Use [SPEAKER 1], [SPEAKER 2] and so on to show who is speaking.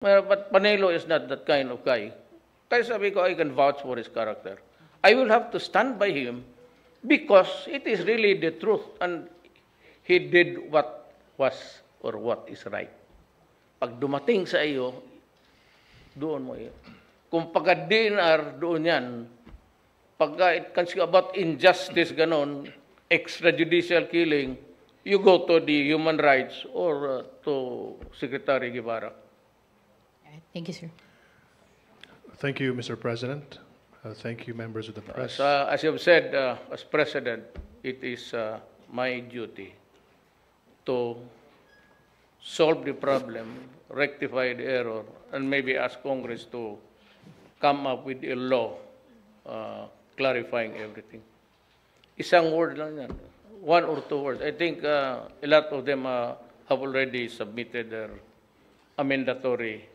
[SPEAKER 1] Well, but Panelo is not that kind of guy. Kaya sabi ko, I can vouch for his character. I will have to stand by him because it is really the truth and he did what was or what is right. Pag dumating sa iyo, doon mo yun. Kung pagka-DNR, doon yan. Pagka it comes about injustice, ganon, extrajudicial killing, you go to the human rights or to Secretary Guevara.
[SPEAKER 2] Thank you, sir.
[SPEAKER 3] Thank you, Mr. President. Thank you, members of the press.
[SPEAKER 1] As you have said, as President, it is my duty to solve the problem, rectify the error, and maybe ask Congress to come up with a law clarifying everything. Isang word lang yan. One or two words. I think a lot of them have already submitted their amendatory